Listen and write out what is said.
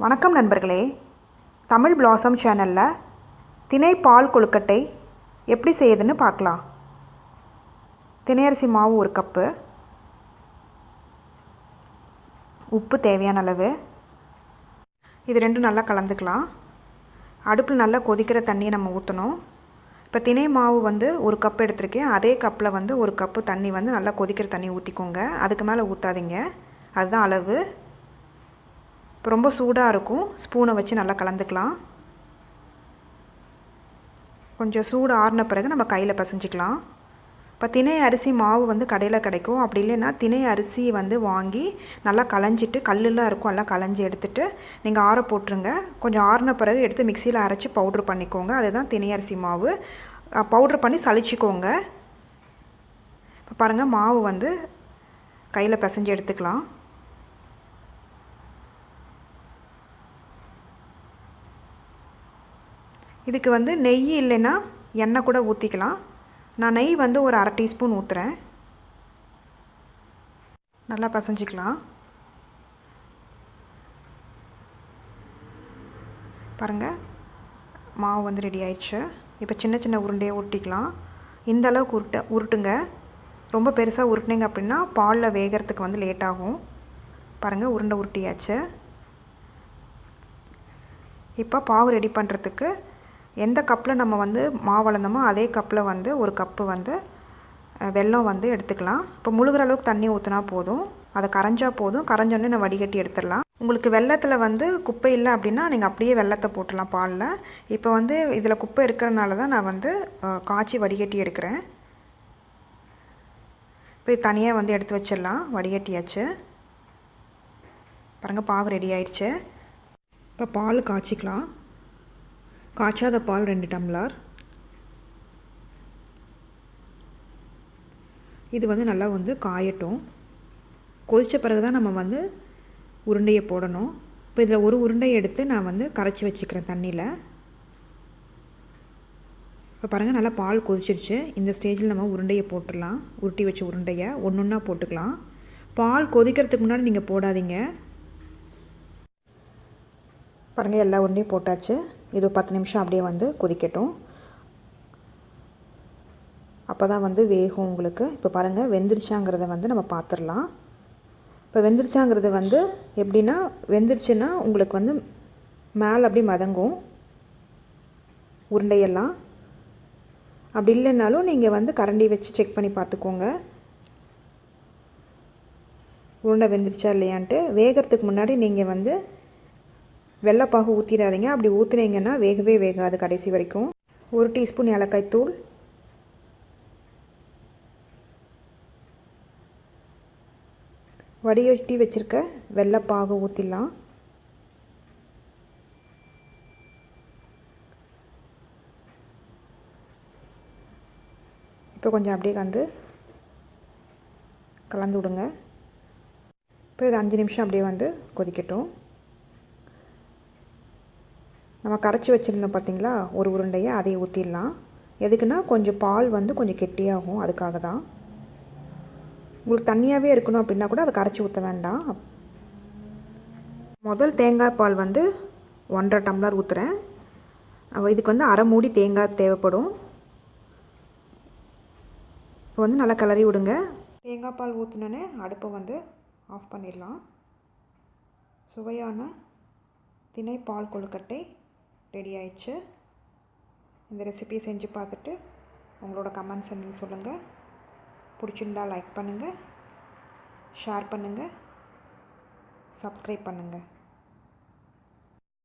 வணக்கம் நண்பர்களே, தமிழ் பிளாசம் சேனலில் திணை பால் கொழுக்கட்டை எப்படி செய்யுதுன்னு பார்க்கலாம். தினை அரிசி மாவு 1 கப்பு, உப்பு தேவையான அளவு, இது ரெண்டும் நல்லா கலந்துக்கலாம். அடுப்பில் நல்லா கொதிக்கிற தண்ணியை நம்ம ஊற்றணும். இப்போ தினை மாவு 1 கப் எடுத்திருக்கேன். அதே கப்பில் 1 கப்பு தண்ணி நல்லா கொதிக்கிற தண்ணி ஊற்றிக்கோங்க. அதுக்கு மேலே ஊற்றாதீங்க, அதுதான் அளவு. இப்போ ரொம்ப சூடாக இருக்கும். ஸ்பூனை வச்சு நல்லா கலந்துக்கலாம். கொஞ்சம் சூடு ஆறின பிறகு நம்ம கையில் பிசைஞ்சிக்கலாம். இப்போ தினை அரிசி மாவு கடையில் கிடைக்கும். அப்படி இல்லைன்னா தினை அரிசி வாங்கி நல்லா களைஞ்சிட்டு, கல்லுலாம் இருக்கும், எல்லாம் களைஞ்சி எடுத்துகிட்டு நீங்கள் ஆற போட்டுருங்க. கொஞ்சம் ஆறின பிறகு எடுத்து மிக்சியில் அரைச்சி பவுட்ரு பண்ணிக்கோங்க. அதுதான் தினை அரிசி மாவு. பவுட்ரு பண்ணி சளிச்சிக்கோங்க. இப்போ பாருங்கள், மாவு கையில் பிசைஞ்சு எடுத்துக்கலாம். இதுக்கு நெய் இல்லைன்னா எண்ணெய் கூட ஊற்றிக்கலாம். நான் நெய் ஒரு 1/2 டீஸ்பூன் ஊற்றுறேன். நல்லா பசைஞ்சிக்கலாம். பாருங்கள், மாவு ரெடி ஆயிடுச்சு. இப்போ சின்ன சின்ன உருண்டையாக உருட்டிக்கலாம். இந்த அளவுக்கு உருட்டுங்க. ரொம்ப பெருசாக உருட்டினீங்க அப்படின்னா பாலில் வேகிறதுக்கு லேட் ஆகும். பாருங்கள், உருண்டை உருட்டியாச்சு. இப்போ பாவு ரெடி பண்ணுறதுக்கு எந்த கப்பில் நம்ம மாவு அளந்தோமோ அதே கப்பில் 1 கப்பு வெல்லம் எடுத்துக்கலாம். இப்போ முழுகிற அளவுக்கு தண்ணி ஊற்றினா போதும். அதை கரைஞ்சா போதும். கரைஞ்சோடனே நான் வடிகட்டி எடுத்துடலாம். உங்களுக்கு வெல்லத்தில் குப்பை இல்லை அப்படின்னா நீங்கள் அப்படியே வெல்லத்தை போட்டுடலாம் பாலில். இப்போ இதில் குப்பை இருக்கிறனால தான் நான் காய்ச்சி வடிகட்டி எடுக்கிறேன். இப்போ தனியாக எடுத்து வச்சிடலாம். வடிகட்டியாச்சு. பாருங்கள், பாகு ரெடி ஆயிடுச்சு. இப்போ பால் காய்ச்சிக்கலாம். காய்ச்சாத பால் 2 டம்ளர். இது நல்லா காயட்டும். கொதித்த பிறகு தான் நம்ம உருண்டையை போடணும். இப்போ இதில் ஒரு உருண்டையை எடுத்து நான் கரைச்சி வச்சுக்கிறேன் தண்ணியில். இப்போ பாருங்கள், நல்லா பால் கொதிச்சிருச்சு. இந்த ஸ்டேஜில் நம்ம உருண்டையை போட்டுடலாம். உருட்டி வச்ச உருண்டையை ஒன்றா போட்டுக்கலாம். பால் கொதிக்கிறதுக்கு முன்னாடி நீங்கள் போடாதீங்க. பாருங்கள், எல்லா உருண்டையும் போட்டாச்சு. இது 10 நிமிஷம் அப்படியே கொதிக்கட்டும். அப்போ தான் வேகும் உங்களுக்கு. இப்போ பாருங்கள், வெந்துருச்சாங்கிறத நம்ம பார்த்துடலாம். இப்போ வெந்துருச்சாங்கிறது எப்படின்னா, வெந்துருச்சுன்னா உங்களுக்கு மேலே அப்படி மதங்கும் உருண்டையெல்லாம். அப்படி இல்லைன்னாலும் நீங்கள் கரண்டி வச்சு செக் பண்ணி பார்த்துக்கோங்க, உருண்டை வெந்துருச்சா இல்லையான்ட்டு. வேகிறதுக்கு முன்னாடி நீங்கள் வெள்ளைப்பாகு ஊற்றிடாதீங்க. அப்படி ஊற்றுனீங்கன்னா வேகவே வேகாது கடைசி வரைக்கும். 1 டீஸ்பூன் ஏலக்காய் தூள், வடிகட்டி வச்சுருக்க வெள்ளைப்பாகு ஊற்றிடலாம். இப்போ கொஞ்சம் அப்படியே கலந்து விடுங்க. இப்போ இது 5 நிமிஷம் அப்படியே கொதிக்கட்டும். நம்ம கரைச்சி வச்சுருந்தோம் பார்த்திங்களா ஒரு உருண்டையை, அதை ஊற்றிடலாம். எதுக்குன்னா கொஞ்சம் பால் கொஞ்சம் கெட்டியாகும், அதுக்காக தான். உங்களுக்கு தண்ணியாகவே இருக்கணும் அப்படின்னா கூட அதை கரைச்சி ஊற்ற வேண்டாம். முதல் தேங்காய் பால் 1.5 டம்ளர் ஊற்றுறேன். இதுக்கு 1/2 மூடி தேங்காய் தேவைப்படும். இப்போ நல்லா கிளறி விடுங்க. தேங்காய் பால் ஊற்றினோன்னே அடுப்பை ஆஃப் பண்ணிடலாம். சுவையான தினை பால் கொழுக்கட்டை ரெடி ஆயிடுச்சு. இந்த ரெசிபியை செஞ்சு பார்த்துட்டு உங்களோட கமெண்ட்ஸ் என்னன்னு சொல்லுங்கள். பிடிச்சிருந்தால் லைக் பண்ணுங்கள், ஷேர் பண்ணுங்கள், சப்ஸ்கிரைப் பண்ணுங்கள்.